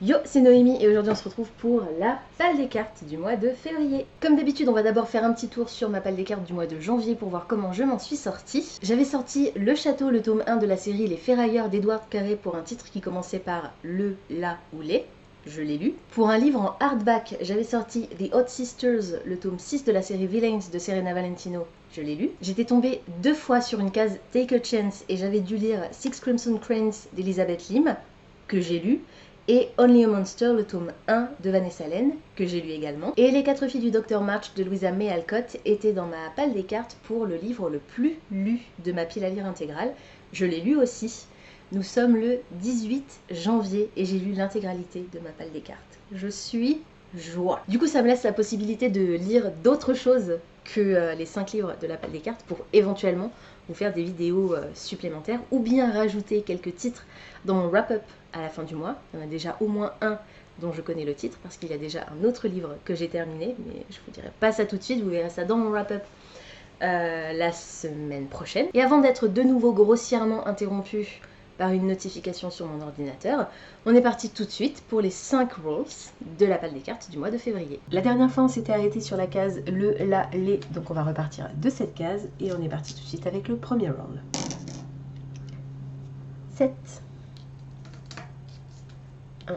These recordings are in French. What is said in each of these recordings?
Yo, c'est Noémie et aujourd'hui on se retrouve pour la palle des cartes du mois de février. Comme d'habitude, on va d'abord faire un petit tour sur ma palle des cartes du mois de janvier pour voir comment je m'en suis sortie. J'avais sorti Le Château, le tome 1 de la série Les Ferrailleurs d'Edward Carré pour un titre qui commençait par le, la ou les. Je l'ai lu. Pour un livre en hardback, j'avais sorti The Odd Sisters, le tome 6 de la série Villains de Serena Valentino. Je l'ai lu. J'étais tombée 2 fois sur une case Take a Chance et j'avais dû lire Six Crimson Cranes d'Elizabeth Lim, que j'ai lu. Et Only a Monster, le tome 1 de Vanessa Len, que j'ai lu également. Et Les 4 filles du Dr March de Louisa May Alcott étaient dans ma palle des cartes pour le livre le plus lu de ma pile à lire intégrale. Je l'ai lu aussi. Nous sommes le 18 janvier et j'ai lu l'intégralité de ma palle des cartes. Je suis joie. Du coup, ça me laisse la possibilité de lire d'autres choses que les 5 livres de la palle des cartes pour éventuellement vous faire des vidéos supplémentaires ou bien rajouter quelques titres dans mon wrap-up à la fin du mois. Il y en a déjà au moins un dont je connais le titre parce qu'il y a déjà un autre livre que j'ai terminé, mais je vous dirai pas ça tout de suite, vous verrez ça dans mon wrap-up la semaine prochaine. Et avant d'être de nouveau grossièrement interrompu par une notification sur mon ordinateur, on est parti tout de suite pour les 5 rolls de la palle des cartes du mois de février. La dernière fois on s'était arrêté sur la case le, la, les, donc on va repartir de cette case et on est parti tout de suite avec le premier roll. 7. 1,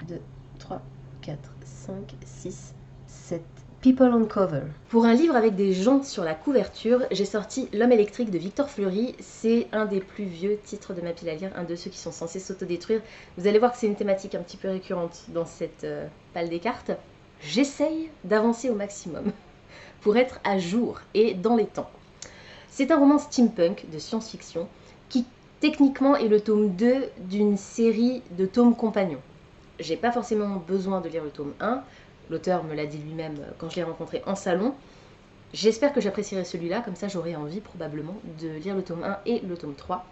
2, 3, 4, 5, 6, 7. People on Cover. Pour un livre avec des gens sur la couverture, j'ai sorti L'homme électrique de Victor Fleury. C'est un des plus vieux titres de ma pile à lire, un de ceux qui sont censés s'autodétruire. Vous allez voir que c'est une thématique un petit peu récurrente dans cette palle des cartes. J'essaye d'avancer au maximum pour être à jour et dans les temps. C'est un roman steampunk de science-fiction qui techniquement est le tome 2 d'une série de tomes compagnons. J'ai pas forcément besoin de lire le tome 1, l'auteur me l'a dit lui-même quand je l'ai rencontré en salon. J'espère que j'apprécierai celui-là, comme ça j'aurai envie probablement de lire le tome 1 et le tome 3.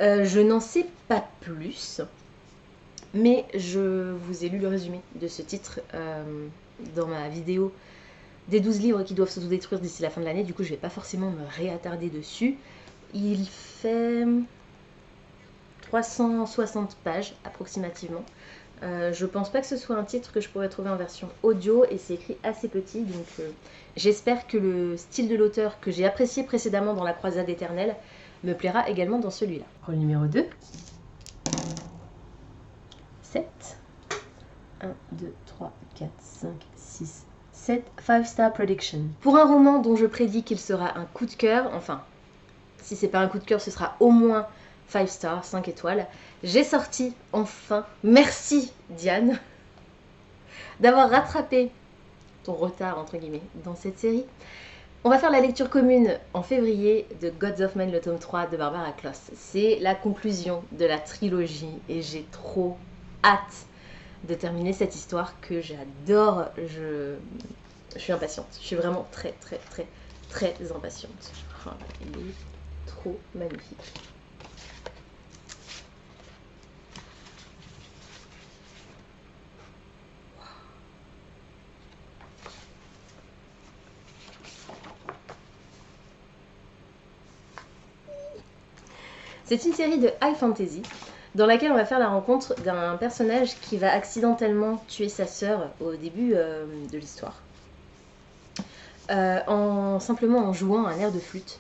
Je n'en sais pas plus, mais je vous ai lu le résumé de ce titre dans ma vidéo des 12 livres qui doivent s'autodétruire d'ici la fin de l'année, du coup je vais pas forcément me réattarder dessus. Il fait 360 pages approximativement. Je pense pas que ce soit un titre que je pourrais trouver en version audio et c'est écrit assez petit, donc j'espère que le style de l'auteur que j'ai apprécié précédemment dans La Croisade éternelle me plaira également dans celui-là. Rôle numéro 2. 7. 1, 2, 3, 4, 5, 6, 7. 5-star prediction. Pour un roman dont je prédis qu'il sera un coup de cœur, enfin, si c'est pas un coup de cœur, ce sera au moins 5 stars, 5 étoiles. J'ai sorti enfin, merci Diane, d'avoir rattrapé ton retard entre guillemets dans cette série. On va faire la lecture commune en février de Gods of Men, le tome 3 de Barbara Kloss. C'est la conclusion de la trilogie et j'ai trop hâte de terminer cette histoire que j'adore. Je suis impatiente, je suis vraiment très impatiente. Oh, il est trop magnifique. C'est une série de high fantasy dans laquelle on va faire la rencontre d'un personnage qui va accidentellement tuer sa sœur au début de l'histoire. Simplement en jouant un air de flûte.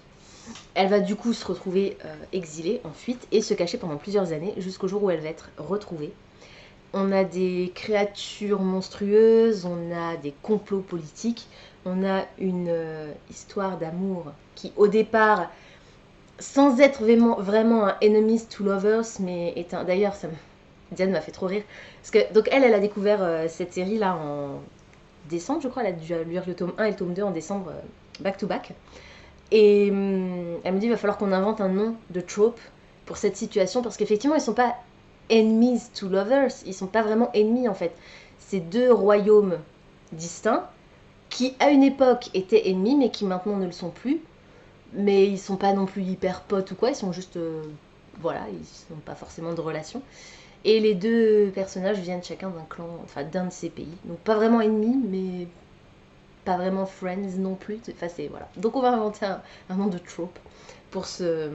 Elle va du coup se retrouver exilée en fuite et se cacher pendant plusieurs années jusqu'au jour où elle va être retrouvée. On a des créatures monstrueuses, on a des complots politiques, on a une histoire d'amour qui au départ, sans être vraiment un enemies to lovers, mais est un... D'ailleurs, Diane m'a fait trop rire. Parce que, donc elle a découvert cette série-là en décembre, je crois. Elle a dû lire le tome 1 et le tome 2 en décembre, back to back. Et elle me dit, il va falloir qu'on invente un nom de trope pour cette situation, parce qu'effectivement, ils sont pas enemies to lovers, ils sont pas vraiment ennemis en fait. C'est deux royaumes distincts qui, à une époque, étaient ennemis, mais qui maintenant ne le sont plus. Mais ils sont pas non plus hyper potes ou quoi, ils sont juste... voilà, ils n'ont pas forcément de relation. Et les deux personnages viennent chacun d'un clan, enfin d'un de ces pays. Donc pas vraiment ennemis, mais pas vraiment friends non plus. Enfin c'est... voilà. Donc on va inventer un nom de trope pour ce...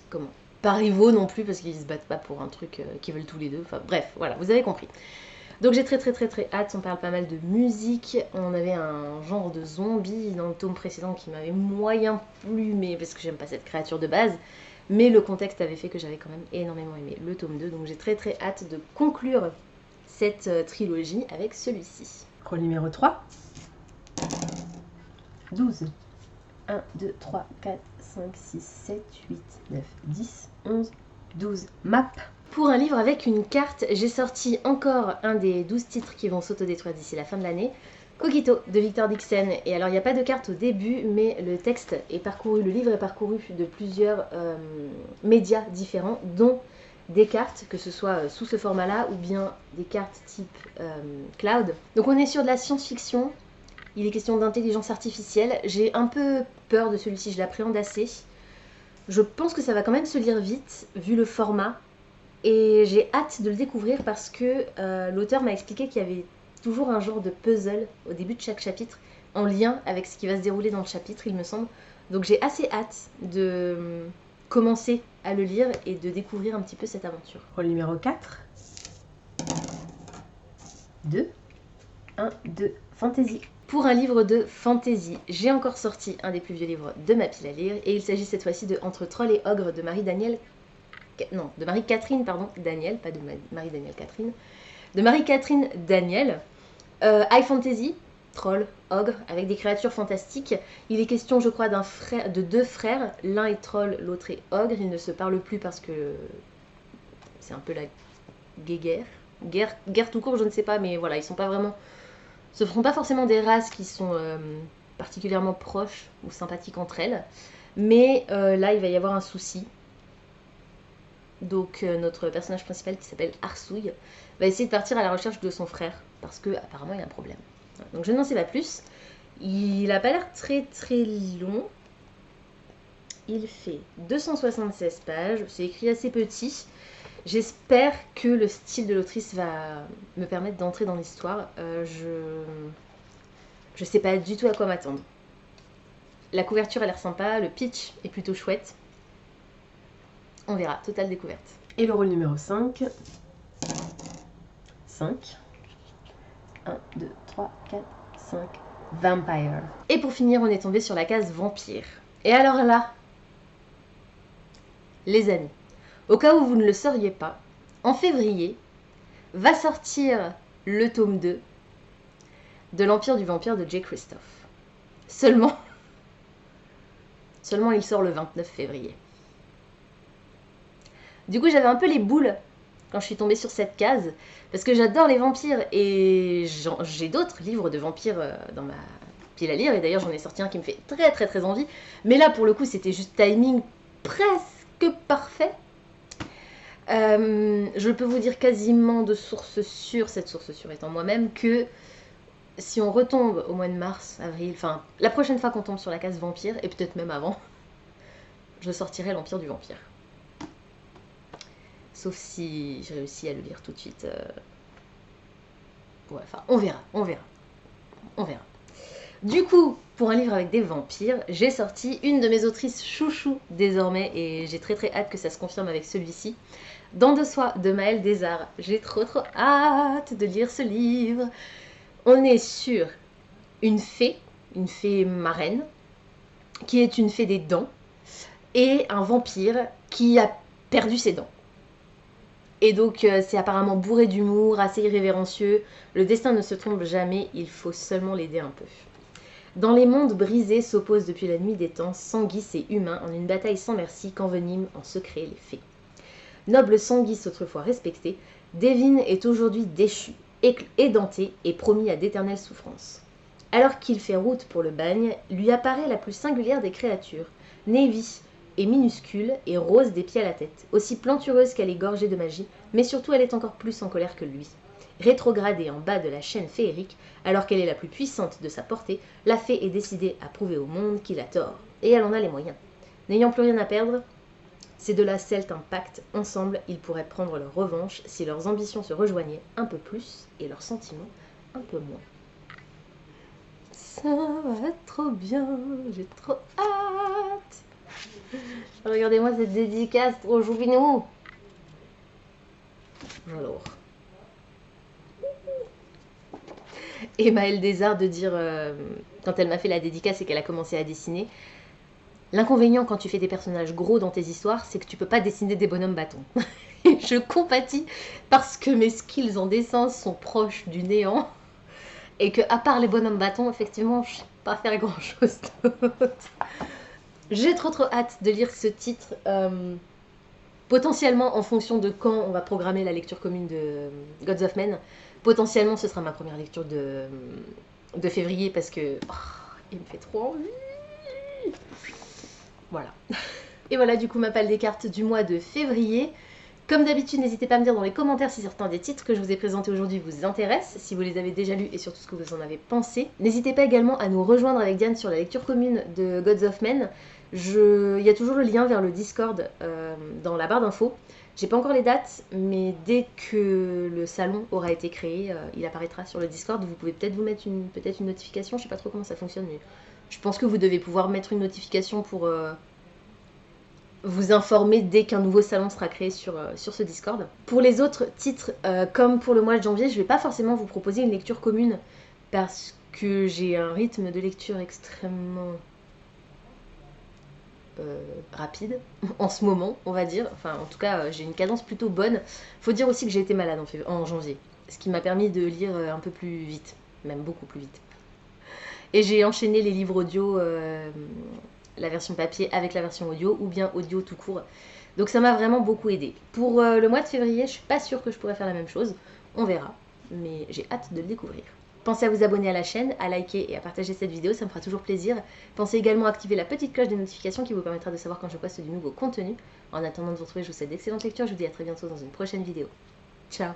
comment pas rivaux non plus parce qu'ils se battent pas pour un truc qu'ils veulent tous les deux. Enfin bref, voilà, vous avez compris. Donc j'ai très hâte, on parle pas mal de musique, on avait un genre de zombie dans le tome précédent qui m'avait moyen plu, mais parce que j'aime pas cette créature de base, mais le contexte avait fait que j'avais quand même énormément aimé le tome 2, donc j'ai très hâte de conclure cette trilogie avec celui-ci. Rôle numéro 3. 12. 1, 2, 3, 4, 5, 6, 7, 8, 9, 10, 11, 12. Map. Pour un livre avec une carte, j'ai sorti encore un des 12 titres qui vont s'autodétruire d'ici la fin de l'année, Cogito de Victor Dixon. Et alors il n'y a pas de carte au début, mais le texte est parcouru, le livre est parcouru de plusieurs médias différents, dont des cartes, que ce soit sous ce format-là ou bien des cartes type cloud. Donc on est sur de la science-fiction, il est question d'intelligence artificielle. J'ai un peu peur de celui-ci, je l'appréhende assez. Je pense que ça va quand même se lire vite, vu le format. Et j'ai hâte de le découvrir parce que l'auteur m'a expliqué qu'il y avait toujours un genre de puzzle au début de chaque chapitre, en lien avec ce qui va se dérouler dans le chapitre, il me semble. Donc j'ai assez hâte de commencer à le lire et de découvrir un petit peu cette aventure. Rôle numéro 4. 2. 1, 2. Fantasy. Pour un livre de fantasy, j'ai encore sorti un des plus vieux livres de ma pile à lire, et il s'agit cette fois-ci de Entre Troll et Ogre de Marie-Catherine Daniel, pas de Marie-Daniel Catherine, de Marie-Catherine Daniel. High fantasy, troll, ogre, avec des créatures fantastiques. Il est question, je crois, de deux frères. L'un est troll, l'autre est ogre. Ils ne se parlent plus parce que c'est un peu la guerre tout court, je ne sais pas, mais voilà, ils sont pas vraiment... Ce ne sont pas forcément des races qui sont particulièrement proches ou sympathiques entre elles. Mais là, il va y avoir un souci. Donc notre personnage principal qui s'appelle Arsouille va essayer de partir à la recherche de son frère parce que apparemment il y a un problème. Donc je n'en sais pas plus. Il n'a pas l'air très long. Il fait 276 pages. C'est écrit assez petit. J'espère que le style de l'autrice va me permettre d'entrer dans l'histoire. Je sais pas du tout à quoi m'attendre. La couverture a l'air sympa. Le pitch est plutôt chouette. On verra, totale découverte. Et le rôle numéro 5. 5. 1, 2, 3, 4, 5. Vampire. Et pour finir, on est tombé sur la case vampire. Et alors là, les amis, au cas où vous ne le sauriez pas, en février, va sortir le tome 2 de l'Empire du Vampire de J. Christophe. Seulement, il sort le 29 février. Du coup, j'avais un peu les boules quand je suis tombée sur cette case, parce que j'adore les vampires, et j'ai d'autres livres de vampires dans ma pile à lire, et d'ailleurs j'en ai sorti un qui me fait très envie, mais là pour le coup c'était juste timing presque parfait. Je peux vous dire quasiment de source sûre, cette source sûre étant moi-même, que si on retombe au mois de mars, avril, enfin la prochaine fois qu'on tombe sur la case vampire, et peut-être même avant, je sortirai l'Empire du Vampire. Sauf si j'ai réussi à le lire tout de suite. Ouais, enfin, on verra. Du coup, pour un livre avec des vampires, j'ai sorti une de mes autrices chouchou désormais, et j'ai très hâte que ça se confirme avec celui-ci. Dents de soie de Maëlle Desarts. J'ai trop hâte de lire ce livre. On est sur une fée marraine, qui est une fée des dents, et un vampire qui a perdu ses dents. Et donc c'est apparemment bourré d'humour, assez irrévérencieux. Le destin ne se trompe jamais, il faut seulement l'aider un peu. Dans les mondes brisés s'opposent depuis la nuit des temps Sanguis et humains en une bataille sans merci qu'enveniment en secret les fées. Noble Sanguis autrefois respecté, Devin est aujourd'hui déchu, édenté et promis à d'éternelles souffrances. Alors qu'il fait route pour le bagne, lui apparaît la plus singulière des créatures, Navy, est minuscule et rose des pieds à la tête, aussi plantureuse qu'elle est gorgée de magie, mais surtout elle est encore plus en colère que lui. Rétrogradée en bas de la chaîne féerique, alors qu'elle est la plus puissante de sa portée, la fée est décidée à prouver au monde qu'il a tort, et elle en a les moyens. N'ayant plus rien à perdre, ces deux-là scellent un pacte. Ensemble, ils pourraient prendre leur revanche si leurs ambitions se rejoignaient un peu plus et leurs sentiments un peu moins. Ça va être trop bien, j'ai trop hâte. Regardez-moi cette dédicace, trop choupinou. Alors. Et Maëlle Desarts de dire, quand elle m'a fait la dédicace et qu'elle a commencé à dessiner, l'inconvénient quand tu fais des personnages gros dans tes histoires, c'est que tu peux pas dessiner des bonhommes bâtons. Je compatis parce que mes skills en dessin sont proches du néant et que à part les bonhommes bâtons, effectivement, je sais pas faire grand chose d'autre. J'ai trop hâte de lire ce titre, potentiellement en fonction de quand on va programmer la lecture commune de Gods of Men. Potentiellement ce sera ma première lecture de février parce que il me fait trop envie. Voilà. Et voilà du coup ma palle des cartes du mois de février. Comme d'habitude, n'hésitez pas à me dire dans les commentaires si certains des titres que je vous ai présentés aujourd'hui vous intéressent, si vous les avez déjà lus et surtout ce que vous en avez pensé. N'hésitez pas également à nous rejoindre avec Diane sur la lecture commune de Gods of Men. Il y a toujours le lien vers le Discord dans la barre d'infos. J'ai pas encore les dates, mais dès que le salon aura été créé, il apparaîtra sur le Discord. Vous pouvez peut-être vous mettre une notification, je sais pas trop comment ça fonctionne, mais je pense que vous devez pouvoir mettre une notification pour vous informer dès qu'un nouveau salon sera créé sur ce Discord. Pour les autres titres, comme pour le mois de janvier, je vais pas forcément vous proposer une lecture commune parce que j'ai un rythme de lecture extrêmement rapide en ce moment, on va dire. Enfin, en tout cas, j'ai une cadence plutôt bonne. Faut dire aussi que j'ai été malade en janvier, ce qui m'a permis de lire un peu plus vite, même beaucoup plus vite. Et j'ai enchaîné les livres audio, la version papier avec la version audio, ou bien audio tout court. Donc ça m'a vraiment beaucoup aidé. Pour le mois de février, je suis pas sûre que je pourrais faire la même chose. On verra, mais j'ai hâte de le découvrir. Pensez à vous abonner à la chaîne, à liker et à partager cette vidéo, ça me fera toujours plaisir. Pensez également à activer la petite cloche de notification qui vous permettra de savoir quand je poste du nouveau contenu. En attendant de vous retrouver, je vous souhaite d'excellentes lectures, je vous dis à très bientôt dans une prochaine vidéo. Ciao!